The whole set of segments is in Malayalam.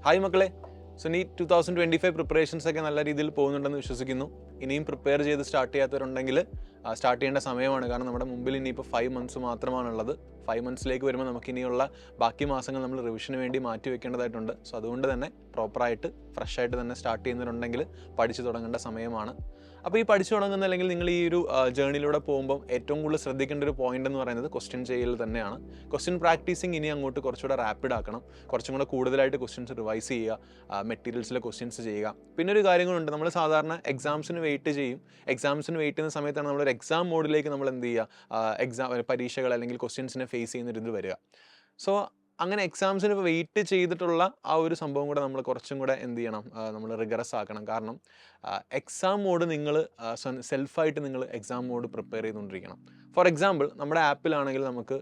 ഹായ് മക്കളെ, സോ നീ 2025 പ്രിപ്പറേഷൻസ് ഒക്കെ നല്ല രീതിയിൽ പോകുന്നുണ്ടെന്ന് വിശ്വസിക്കുന്നു. ഇനിയും പ്രിപ്പയർ ചെയ്ത് സ്റ്റാർട്ട് ചെയ്യാത്തവരുണ്ടെങ്കിൽ സ്റ്റാർട്ട് ചെയ്യേണ്ട സമയമാണ്. കാരണം നമ്മുടെ മുമ്പിൽ ഇനിയിപ്പോൾ 5 മന്ത്സ് മാത്രമാണുള്ളത്. 5 മന്ത്സിലേക്ക് വരുമ്പോൾ നമുക്ക് ഇനിയുള്ള ബാക്കി മാസങ്ങൾ നമ്മൾ റിവിഷന് വേണ്ടി മാറ്റി വെക്കേണ്ടതായിട്ടുണ്ട്. സോ അതുകൊണ്ട് തന്നെ പ്രോപ്പറായിട്ട് ഫ്രഷ് ആയിട്ട് തന്നെ സ്റ്റാർട്ട് ചെയ്യുന്നവരുണ്ടെങ്കിൽ പഠിച്ചു തുടങ്ങേണ്ട സമയമാണ്. അപ്പോൾ ഈ പഠിച്ചു തുടങ്ങുന്ന അല്ലെങ്കിൽ നിങ്ങൾ ഈ ഒരു ജേർണിയിലൂടെ പോകുമ്പോൾ ഏറ്റവും കൂടുതൽ ശ്രദ്ധിക്കേണ്ട ഒരു പോയിന്റ് എന്ന് പറയുന്നത് ക്വസ്റ്റ്യൻ ചെയ്യൽ തന്നെയാണ്. ക്വസ്റ്റ്യൻ പ്രാക്ടീസിങ് ഇനി അങ്ങോട്ട് കുറച്ചുകൂടെ റാപ്പിഡ് ആക്കണം. കുറച്ചും കൂടെ കൂടുതലായിട്ട് ക്വസ്റ്റ്യൻസ് റിവൈസ് ചെയ്യുക, മെറ്റീരിയൽസിലെ ക്വസ്റ്റ്യൻസ് ചെയ്യുക. പിന്നെ ഒരു കാര്യങ്ങളുണ്ട്, നമ്മൾ സാധാരണ എക്സാംസിന് വെയിറ്റ് ചെയ്യും. എക്സാംസിന് വെയിറ്റ് ചെയ്യുന്ന സമയത്താണ് നമ്മളൊരു എക്സാം മോഡിലേക്ക് നമ്മൾ എന്ത് ചെയ്യുക, പരീക്ഷകൾ അല്ലെങ്കിൽ ക്വസ്റ്റ്യൻസിനെ ഫേസ് ചെയ്യുന്നൊരിത് വരിക. സോ അങ്ങനെ എക്സാംസിന് വെയിറ്റ് ചെയ്തിട്ടുള്ള ആ ഒരു സംഭവം കൂടെ നമ്മൾ കുറച്ചും കൂടെ എന്ത് ചെയ്യണം, നമ്മൾ റിഗറസ് ആക്കണം. കാരണം എക്സാം മോഡ് നിങ്ങൾ സെൽഫായിട്ട് നിങ്ങൾ എക്സാം മോഡ് പ്രിപ്പയർ ചെയ്തുകൊണ്ടിരിക്കണം. ഫോർ എക്സാമ്പിൾ, നമ്മുടെ ആപ്പിലാണെങ്കിൽ നമുക്ക്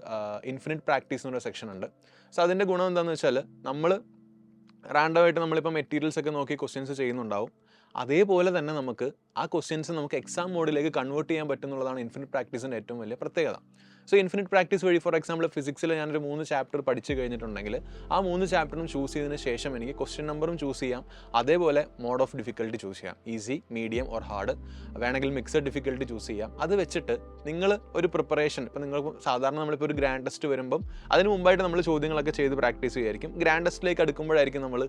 ഇൻഫിനിറ്റ് പ്രാക്ടീസ് എന്നൊരു സെക്ഷൻ ഉണ്ട്. സോ അതിൻ്റെ ഗുണം എന്താണെന്ന് വെച്ചാൽ നമ്മൾ റാൻഡമായിട്ട് നമ്മളിപ്പോൾ മെറ്റീരിയൽസ് ഒക്കെ നോക്കി ക്വസ്റ്റ്യൻസ് ചെയ്യുന്നുണ്ടാവും. അതേപോലെ തന്നെ നമുക്ക് ആ ക്വസ്റ്റ്യൻസ് നമുക്ക് എക്സാം മോഡിലേക്ക് കൺവേർട്ട് ചെയ്യാൻ പറ്റുന്നുള്ളതാണ് ഇൻഫിനിറ്റ് പ്രാക്ടീസിൻ്റെ ഏറ്റവും വലിയ പ്രത്യേകത. സോ ഇൻഫിനിറ്റ് പ്രാക്ടീസ് വഴി ഫോർ എക്സാമ്പിൾ ഫിസിക്സിൽ ഞാനൊരു 3 ചാപ്റ്റർ പഠിച്ചു കഴിഞ്ഞിട്ടുണ്ടെങ്കിൽ ആ 3 ചാപ്റ്ററും ചൂസ് ചെയ്തതിന് ശേഷം എനിക്ക് ക്വസ്റ്റ്യൻ നമ്പറും ചൂസ് ചെയ്യാം, അതേപോലെ മോഡ് ഓഫ് ഡിഫിക്കൽട്ടി ചൂസ് ചെയ്യാം. ഈസി, മീഡിയം ഓർ ഹാർഡ്, വേണമെങ്കിൽ മിക്സഡ് ഡിഫിക്കൽട്ടി ചൂസ് ചെയ്യാം. അത് വെച്ചിട്ട് നിങ്ങൾ ഒരു പ്രിപ്പറേഷൻ, ഇപ്പോൾ നിങ്ങൾ സാധാരണ നമ്മളിപ്പോൾ ഒരു ഗ്രാൻഡ് ടെസ്റ്റ് വരുമ്പം അതിന് മുമ്പായിട്ട് നമ്മൾ ചോദ്യങ്ങളൊക്കെ ചെയ്ത് പ്രാക്ടീസ് ചെയ്യുമായിരിക്കും. ഗ്രാൻഡ് ടെസ്റ്റിലേക്ക് അടുക്കുമ്പോഴായിരിക്കും നമ്മൾ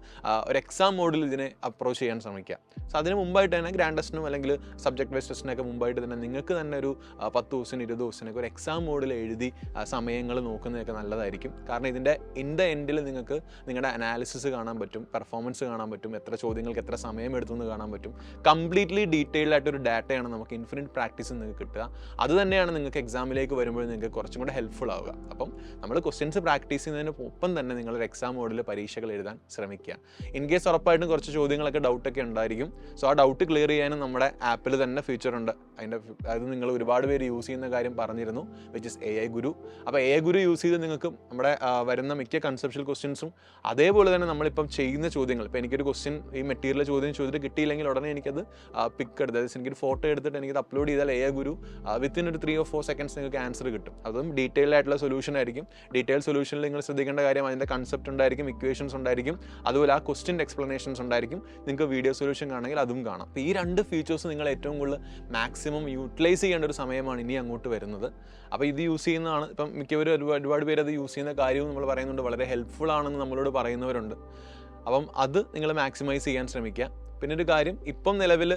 ഒരു എക്സാം മോഡിൽ ഇതിനെ അപ്രോച്ച് ചെയ്യാൻ ശ്രമിക്കുക. സോ അതിന് മുമ്പായിട്ട് തന്നെ ഗ്രാൻഡ് ടെസ്റ്റിനും അല്ലെങ്കിൽ സബ്ജക്ട് വൈസ് ടെസ്റ്റിനൊക്കെ മുമ്പായിട്ട് തന്നെ നിങ്ങൾക്ക് തന്നെ ഒരു 10 ദിവസം 20 ദിവസത്തിനൊക്കെ ഒരു എക്സാം മോഡിൽ എഴുതി സമയങ്ങൾ നോക്കുന്നതൊക്കെ നല്ലതായിരിക്കും. കാരണം ഇതിൻ്റെ ഇൻ ദ എൻഡിൽ നിങ്ങൾക്ക് നിങ്ങളുടെ അനാലിസിസ് കാണാൻ പറ്റും, പെർഫോമൻസ് കാണാൻ പറ്റും, എത്ര ചോദ്യങ്ങൾക്ക് എത്ര സമയം എടുത്തെന്ന് കാണാൻ പറ്റും. കംപ്ലീറ്റ്ലി ഡീറ്റെയിൽഡ് ആയിട്ടൊരു ഡാറ്റയാണ് നമുക്ക് ഇൻഫിനിറ്റ് പ്രാക്ടീസ് നിങ്ങൾക്ക് കിട്ടുക. അത് തന്നെയാണ് നിങ്ങൾക്ക് എക്സാമിലേക്ക് വരുമ്പോൾ നിങ്ങൾക്ക് കുറച്ചും കൂടെ ഹെൽപ്ഫുൾ ആവുക. അപ്പം നമ്മൾ ക്വസ്റ്റ്യൻസ് പ്രാക്ടീസ് ചെയ്യുന്നതിന് ഒപ്പം തന്നെ നിങ്ങളൊരു എക്സാം മോഡിൽ പരീക്ഷകൾ എഴുതാൻ ശ്രമിക്കുക. ഇൻ കേസ് ഉറപ്പായിട്ടും കുറച്ച് ചോദ്യങ്ങളൊക്കെ ഡൗട്ടൊക്കെ ഉണ്ടായിരിക്കും. സോ ആ ഡൗട്ട് ക്ലിയർ ചെയ്യാനും നമ്മുടെ ആപ്പിൽ തന്നെ ഫീച്ചർ ഉണ്ട്. അത് നിങ്ങൾ ഒരുപാട് പേര് യൂസ് ചെയ്യുന്ന കാര്യം പറഞ്ഞിരുന്നു, വിച്ച് ഇസ് AI ഗുരു. അപ്പോൾ AI ഗുരു യൂസ് ചെയ്ത് നിങ്ങൾക്ക് നമ്മുടെ വരുന്ന മിക്ക കൺസെപ്ഷ്യൽ ക്വസ്റ്റ്യൻസും അതേപോലെ തന്നെ നമ്മളിപ്പം ചെയ്യുന്ന ചോദ്യങ്ങൾ, ഇപ്പോൾ എനിക്കൊരു ക്വസ്റ്റ്യൻ ഈ മെറ്റീരിയൽ ചോദ്യം ചെയ്തിട്ട് കിട്ടിയില്ലെങ്കിൽ ഉടനെ എനിക്കത് പിക്ക് എടുത്ത്, അതായത് എനിക്കൊരു ഫോട്ടോ എടുത്തിട്ട് എനിക്കത് അപ്ലോഡ് ചെയ്താൽ AI ഗുരു വിത്തിൻ ഒരു 3 or 4 seconds നിങ്ങൾക്ക് ആൻസർ കിട്ടും. അതും ഡീറ്റെയിൽഡ് ആയിട്ടുള്ള സൊല്യൂഷൻ ആയിരിക്കും. ഡീറ്റെയിൽ സൊല്യൂഷനിൽ നിങ്ങൾ ശ്രദ്ധിക്കേണ്ട കാര്യം അതിൻ്റെ കൺസെപ്റ്റ് ഉണ്ടായിരിക്കും, ഇക്വേഷൻസ് ഉണ്ടായിരിക്കും, അതുപോലെ ആ ക്വസ്റ്റ്യൻ്റെ എക്സ്പ്ലനേഷൻസ് ഉണ്ടായിരിക്കും. നിങ്ങൾക്ക് വീഡിയോ സൊല്യൂഷൻ കാണണമെങ്കിൽ അതും കാണാം. അപ്പോൾ ഈ 2 ഫീച്ചേഴ്സ് നിങ്ങൾ ഏറ്റവും കൂടുതൽ മാക്സിമം യൂട്ടിലൈസ് ചെയ്യേണ്ട ഒരു സമയമാണ് ഇനി അങ്ങോട്ട് വരുന്നത്. അപ്പോൾ ഇത് യൂസ് ചെയ്യുന്നതാണ്, ഇപ്പം മിക്കവരും ഒരുപാട് പേര് അത് യൂസ് ചെയ്യുന്ന കാര്യവും നമ്മൾ പറയുന്നുണ്ട്, വളരെ ഹെൽപ്ഫുൾ ആണെന്ന് നമ്മളോട് പറയുന്നവരുണ്ട്. അപ്പം അത് നിങ്ങൾ മാക്സിമൈസ് ചെയ്യാൻ ശ്രമിക്കുക. പിന്നെ ഒരു കാര്യം, ഇപ്പം നിലവിൽ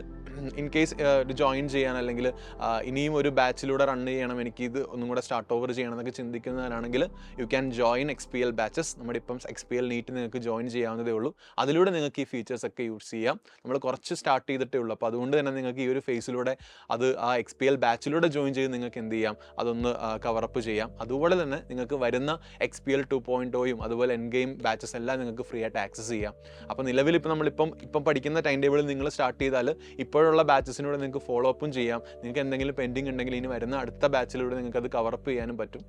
ഇൻ കേസ് ജോയിൻ ചെയ്യാൻ അല്ലെങ്കിൽ ഇനിയും ഒരു ബാച്ചിലൂടെ റൺ ചെയ്യണം, എനിക്ക് ഇത് ഒന്നും കൂടെ സ്റ്റാർട്ട് ഓവർ ചെയ്യണം എന്നൊക്കെ ചിന്തിക്കുന്നവരാണെങ്കിൽ you can join XPL batches. നമ്മുടെ ഇപ്പം XPL നീറ്റ് നിങ്ങൾക്ക് ജോയിൻ ചെയ്യാവുന്നതേ ഉള്ളൂ. അതിലൂടെ നിങ്ങൾക്ക് ഈ ഫീച്ചേഴ്സ് ഒക്കെ യൂസ് ചെയ്യാം. നമ്മൾ കുറച്ച് സ്റ്റാർട്ട് ചെയ്തിട്ടേ ഉള്ളൂ. അപ്പോൾ അതുകൊണ്ട് തന്നെ നിങ്ങൾക്ക് ഈ ഒരു ഫേസിലൂടെ അത് ആ XPL ബാച്ചിലൂടെ ജോയിൻ ചെയ്ത് നിങ്ങൾക്ക് എന്ത് ചെയ്യാം, അതൊന്ന് കവറപ്പ് ചെയ്യാം. അതുപോലെ തന്നെ നിങ്ങൾക്ക് വരുന്ന XPL 2.0യും അതുപോലെ എൻ ഗെയിം ബാച്ചസ് എല്ലാം നിങ്ങൾക്ക് ഫ്രീ ആയിട്ട് ആക്സസ് ചെയ്യാം. അപ്പോൾ നിലവിൽ ഇപ്പം പഠിക്കുന്ന ടൈം ടേബിളിൽ നിങ്ങൾ സ്റ്റാർട്ട് ചെയ്താൽ ഇപ്പോഴുള്ള ബാച്ചസിലൂടെ നിങ്ങൾക്ക് ഫോളോ അപ്പും ചെയ്യാം. നിങ്ങൾക്ക് എന്തെങ്കിലും പെൻഡിങ് ഉണ്ടെങ്കിൽ ഇനി വരുന്ന അടുത്ത ബാച്ചിലൂടെ നിങ്ങൾക്ക് അത് കവറപ്പ് ചെയ്യാനും പറ്റും.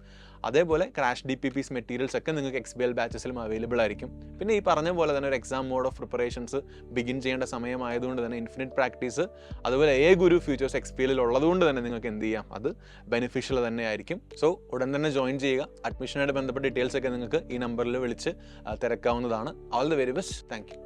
അതേപോലെ ക്രാഷ് DPPs മെറ്റീരിയൽസ് ഒക്കെ നിങ്ങൾക്ക് XPL ബാച്ചസിലും അവൈലബിൾ ആയിരിക്കും. പിന്നെ ഈ പറഞ്ഞ പോലെ തന്നെ ഒരു exam mode of preparations begin ചെയ്യേണ്ട സമയമായതുകൊണ്ട് തന്നെ ഇൻഫിനിറ്റ് പ്രാക്ടീസ് അതുപോലെ AI ഗുരു ഫീച്ചേഴ്സ് XPL ഉള്ളതുകൊണ്ട് തന്നെ നിങ്ങൾക്ക് എന്ത് ചെയ്യാം, അത് ബെനിഫിഷ്യൽ തന്നെ ആയിരിക്കും. സോ ഉടൻ തന്നെ ജോയിൻ ചെയ്യുക. അഡ്മിഷനായിട്ട് ബന്ധപ്പെട്ട ഡീറ്റെയിൽസ് ഒക്കെ നിങ്ങൾക്ക് ഈ നമ്പറിൽ വിളിച്ച് തിരക്കാവുന്നതാണ്. All the very best. Thank U.